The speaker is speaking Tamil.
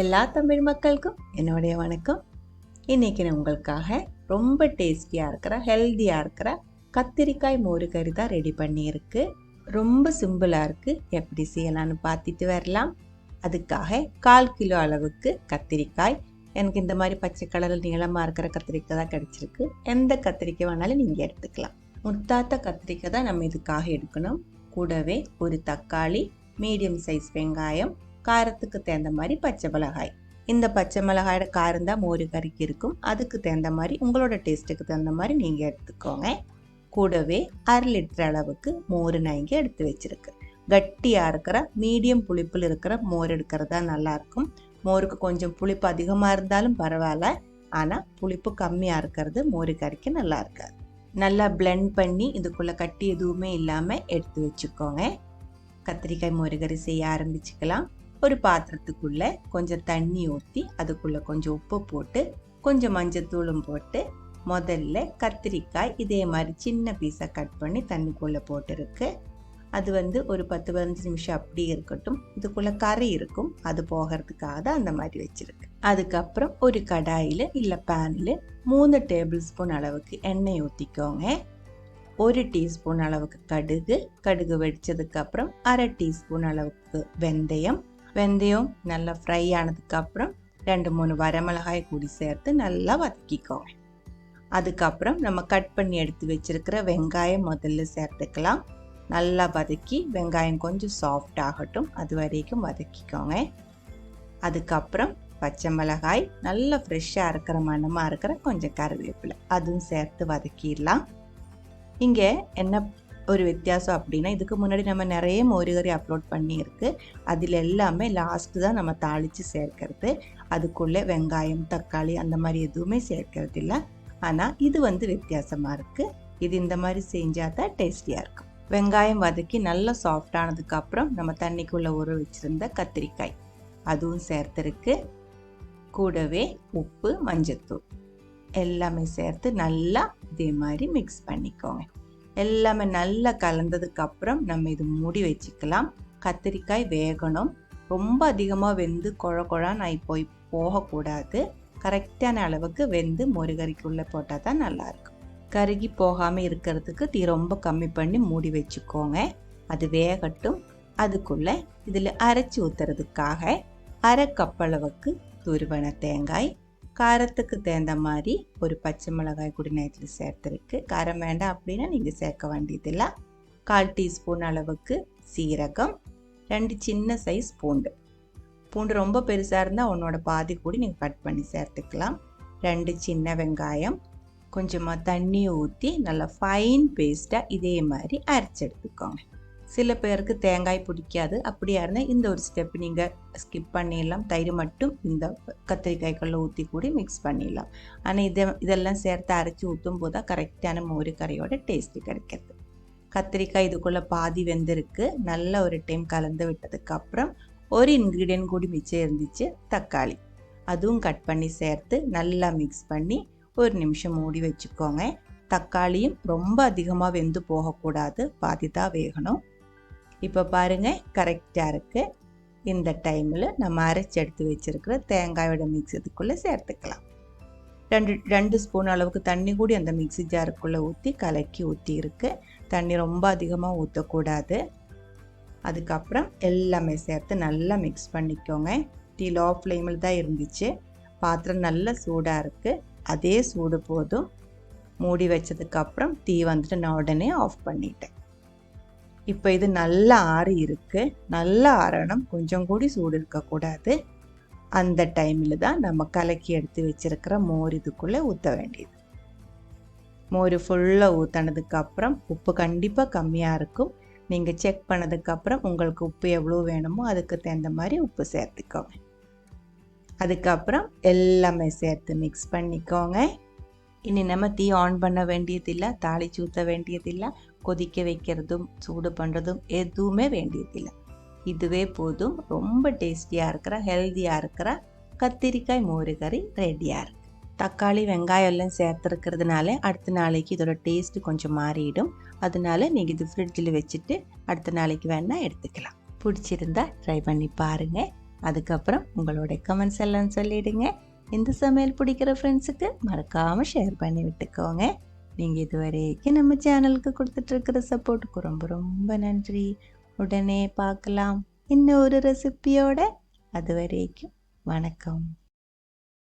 எல்லா தமிழ் மக்களுக்கும் என்னுடைய வணக்கம். இன்னைக்கு நான் உங்களுக்காக ரொம்ப டேஸ்டியாக இருக்கிற ஹெல்த்தியாக இருக்கிற கத்திரிக்காய் மோரு கறி தான் ரெடி பண்ணியிருக்கு. ரொம்ப சிம்பிளாக இருக்குது. எப்படி செய்யலான்னு பார்த்துட்டு வரலாம். அதுக்காக 1/4 கிலோ அளவுக்கு கத்திரிக்காய். எனக்கு இந்த மாதிரி பச்சை கலரில் நீளமாக இருக்கிற கத்திரிக்காய் தான் கிடச்சிருக்கு. எந்த கத்திரிக்காய் வேணாலும் நீங்கள் எடுத்துக்கலாம். முத்தாத்த கத்திரிக்காய் தான் நம்ம இதுக்காக எடுக்கணும். கூடவே ஒரு தக்காளி, மீடியம் சைஸ் வெங்காயம், காரத்துக்கு தகுந்த மாதிரி பச்சை மிளகாய். இந்த பச்சை மிளகாயோட காரம் தான் மோரு கறிக்கு இருக்கும். அதுக்கு தகுந்த மாதிரி உங்களோட டேஸ்ட்டுக்கு தகுந்த மாதிரி நீங்கள் எடுத்துக்கோங்க. கூடவே 1/2 லிட்டர் அளவுக்கு மோர் நான் இங்கே எடுத்து வச்சுருக்கு. கட்டியாக இருக்கிற மீடியம் புளிப்பில் இருக்கிற மோர் எடுக்கிறது தான் நல்லாயிருக்கும். மோருக்கு கொஞ்சம் புளிப்பு அதிகமாக இருந்தாலும் பரவாயில்ல, ஆனால் புளிப்பு கம்மியாக இருக்கிறது மோரு கறிக்கு நல்லா இருக்காது. நல்லா பிளெண்ட் பண்ணி இதுக்குள்ளே கட்டி எதுவுமே இல்லாமல் எடுத்து வச்சுக்கோங்க. கத்திரிக்காய் மோரு கறி செய்ய ஆரம்பிச்சுக்கலாம். ஒரு பாத்திரத்துக்குள்ளே கொஞ்சம் தண்ணி ஊற்றி அதுக்குள்ளே கொஞ்சம் உப்பு போட்டு கொஞ்சம் மஞ்சத்தூளும் போட்டு முதல்ல கத்திரிக்காய் இதே மாதிரி சின்ன பீஸாக கட் பண்ணி தண்ணிக்குள்ளே போட்டுருக்கு. அது ஒரு 10-15 நிமிஷம் அப்படி இருக்கட்டும். இதுக்குள்ளே கறி இருக்கும், அது போகிறதுக்காக தான் அந்த மாதிரி வச்சுருக்கு. அதுக்கப்புறம் ஒரு கடாயில் இல்லை பேனில் 3 டேபிள் ஸ்பூன் அளவுக்கு எண்ணெய் ஊற்றிக்கோங்க. 1 டீஸ்பூன் அளவுக்கு கடுகு வெடிச்சதுக்கப்புறம் 1/2 டீஸ்பூன் அளவுக்கு வெந்தயம் நல்லா ஃப்ரை ஆனதுக்கப்புறம் 2-3 வரமிளகாய் கூடி சேர்த்து நல்லா வதக்கிக்கோங்க. அதுக்கப்புறம் நம்ம கட் பண்ணி எடுத்து வச்சிருக்கிற வெங்காயம் முதல்ல சேர்த்துக்கலாம். நல்லா வதக்கி வெங்காயம் கொஞ்சம் சாஃப்ட் ஆகட்டும், அது வரைக்கும் வதக்கிக்கோங்க. அதுக்கப்புறம் பச்சை மிளகாய், நல்லா ஃப்ரெஷ்ஷாக இருக்கிற மணமாக இருக்கிற கொஞ்சம் கருவேப்பிலை அதுவும் சேர்த்து வதக்கிடலாம். இங்கே என்ன ஒரு வித்தியாசம் அப்படின்னா, இதுக்கு முன்னாடி நம்ம நிறைய மோரு கறி அப்லோட் பண்ணியிருக்கு. அதில் எல்லாமே லாஸ்ட்டு தான் நம்ம தாளித்து சேர்க்கறது. அதுக்குள்ளே வெங்காயம், தக்காளி அந்த மாதிரி எதுவுமே சேர்க்கறது இல்லை. ஆனால் இது வித்தியாசமாக இருக்குது. இது இந்த மாதிரி செஞ்சால் தான் டேஸ்டியாக இருக்கும். வெங்காயம் வதக்கி நல்லா சாஃப்டானதுக்கப்புறம் நம்ம தண்ணிக்குள்ளே ஊற வச்சுருந்த கத்திரிக்காய் அதுவும் சேர்த்துருக்கு. கூடவே உப்பு, மஞ்சத்தூள் எல்லாமே சேர்த்து நல்லா இதே மாதிரி மிக்ஸ் பண்ணிக்கோங்க. எல்லாமே நல்லா கலந்ததுக்கப்புறம் நம்ம இது மூடி வச்சுக்கலாம். கத்திரிக்காய் வேகணும். ரொம்ப அதிகமாக வெந்து குழான்னு போய் போகக்கூடாது. கரெக்டான அளவுக்கு வெந்து மோரு கறிக்குள்ளே போட்டால் தான் நல்லாயிருக்கும். கருகி போகாமல் இருக்கிறதுக்கு தீ ரொம்ப கம்மி பண்ணி மூடி வச்சுக்கோங்க. அது வேகட்டும். அதுக்குள்ளே இதில் அரைச்சி ஊற்றுறதுக்காக 1/2 கப் அளவுக்கு துருவன தேங்காய், காரத்துக்கு தகுந்த மாதிரி ஒரு பச்சை மிளகாய் கூட நேரத்தில் சேர்த்துருக்கு. காரம் வேண்டாம் அப்படின்னா நீங்கள் சேர்க்க வேண்டியதில்லை. 1/4 டீஸ்பூன் அளவுக்கு சீரகம், 2 சின்ன சைஸ் பூண்டு ரொம்ப பெருசாக இருந்தால் உன்னோட பாதி கூட நீங்கள் கட் பண்ணி சேர்த்துக்கலாம். 2 சின்ன வெங்காயம், கொஞ்சமாக தண்ணியை ஊற்றி நல்லா ஃபைன் பேஸ்ட்டாக இதே மாதிரி அரைச்சி எடுத்துக்கோங்க. சில பேருக்கு தேங்காய் பிடிக்காது. அப்படியா இருந்தால் இந்த ஒரு ஸ்டெப் நீங்கள் ஸ்கிப் பண்ணிடலாம். தயிர் மட்டும் இந்த கத்திரிக்காய்க்குள்ளே ஊற்றி கூடி மிக்ஸ் பண்ணிடலாம். ஆனால் இதெல்லாம் சேர்த்து அரைச்சி ஊற்றும் போது தான் கரெக்டான மோரு கறியோட டேஸ்ட்டு கிடைக்கிறது. கத்திரிக்காய் இதுக்குள்ளே பாதி வெந்திருக்கு. நல்லா ஒரு டைம் கலந்து விட்டதுக்கப்புறம் ஒரு இன்க்ரீடியன்ட் கூடி மிச்சம் இருந்துச்சு, தக்காளி. அதுவும் கட் பண்ணி சேர்த்து நல்லா மிக்ஸ் பண்ணி 1 நிமிஷம் மூடி வச்சுக்கோங்க. தக்காளியும் ரொம்ப அதிகமாக வெந்து போகக்கூடாது, பாதி தான் வேகணும். இப்போ பாருங்கள், கரெக்டாக இருக்குது. இந்த டைமில் நம்ம அரைச்சி எடுத்து வச்சுருக்கிற தேங்காயோட மிக்ஸ் இதுக்குள்ளே சேர்த்துக்கலாம். 2 ஸ்பூன் அளவுக்கு தண்ணி கூடி அந்த மிக்ஸி ஜாருக்குள்ளே ஊற்றி கலக்கி ஊற்றிருக்கு. தண்ணி ரொம்ப அதிகமாக ஊற்றக்கூடாது. அதுக்கப்புறம் எல்லாமே சேர்த்து நல்லா மிக்ஸ் பண்ணிக்கோங்க. டீ லோ ஃப்ளேமில் தான் இருந்துச்சு. பாத்திரம் நல்லா சூடாக இருக்குது. அதே சூடு போதும். மூடி வச்சதுக்கப்புறம் தீ நான் உடனே ஆஃப் பண்ணிட்டேன். இப்போ இது நல்லா ஆறி இருக்கு. நல்லா ஆறணும், கொஞ்சம் கூடி சூடு இருக்கக்கூடாது. அந்த டைமில் தான் நம்ம கலக்கி எடுத்து வச்சிருக்கிற மோர் இதுக்குள்ளே ஊற்ற வேண்டியது. மோர் ஃபுல்லாக ஊற்றினதுக்கப்புறம் உப்பு கண்டிப்பாக கம்மியாக இருக்கும். நீங்கள் செக் பண்ணதுக்கப்புறம் உங்களுக்கு உப்பு எவ்வளோ வேணுமோ அதுக்கு தகுந்த மாதிரி உப்பு சேர்த்துக்கோங்க. அதுக்கப்புறம் எல்லாமே சேர்த்து மிக்ஸ் பண்ணிக்கோங்க. இனி நம்ம தீ ஆன் பண்ண வேண்டியதில்லை, தாளிச்சு ஊற்ற வேண்டியதில்லை, கொதிக்க வைக்கிறதும் சூடு பண்ணுறதும் எதுவுமே வேண்டியதில்லை. இதுவே போதும். ரொம்ப டேஸ்டியாக இருக்கிற ஹெல்த்தியாக இருக்கிற கத்திரிக்காய் மோரு கறி ரெடியாக இருக்குது. தக்காளி, வெங்காயம் எல்லாம் சேர்த்துருக்கிறதுனால அடுத்த நாளைக்கு இதோட டேஸ்ட்டு கொஞ்சம் மாறிடும். அதனால நீங்கள் இது ஃப்ரிட்ஜில் வச்சுட்டு அடுத்த நாளைக்கு வேணால் எடுத்துக்கலாம். பிடிச்சிருந்தா ட்ரை பண்ணி பாருங்கள். அதுக்கப்புறம் உங்களுடைய கமெண்ட்ஸ் எல்லாம் சொல்லிடுங்க. இந்த சமையல் பிடிக்கிற ஃப்ரெண்ட்ஸுக்கு மறக்காமல் ஷேர் பண்ணி விட்டுக்கோங்க. நீங்கள் இதுவரைக்கும் நம்ம சேனலுக்கு கொடுத்துட்ருக்கிற சப்போர்ட்டுக்கு ரொம்ப ரொம்ப நன்றி. உடனே பார்க்கலாம் இன்னும் ஒரு ரெசிபியோட. அது வரைக்கும் வணக்கம்.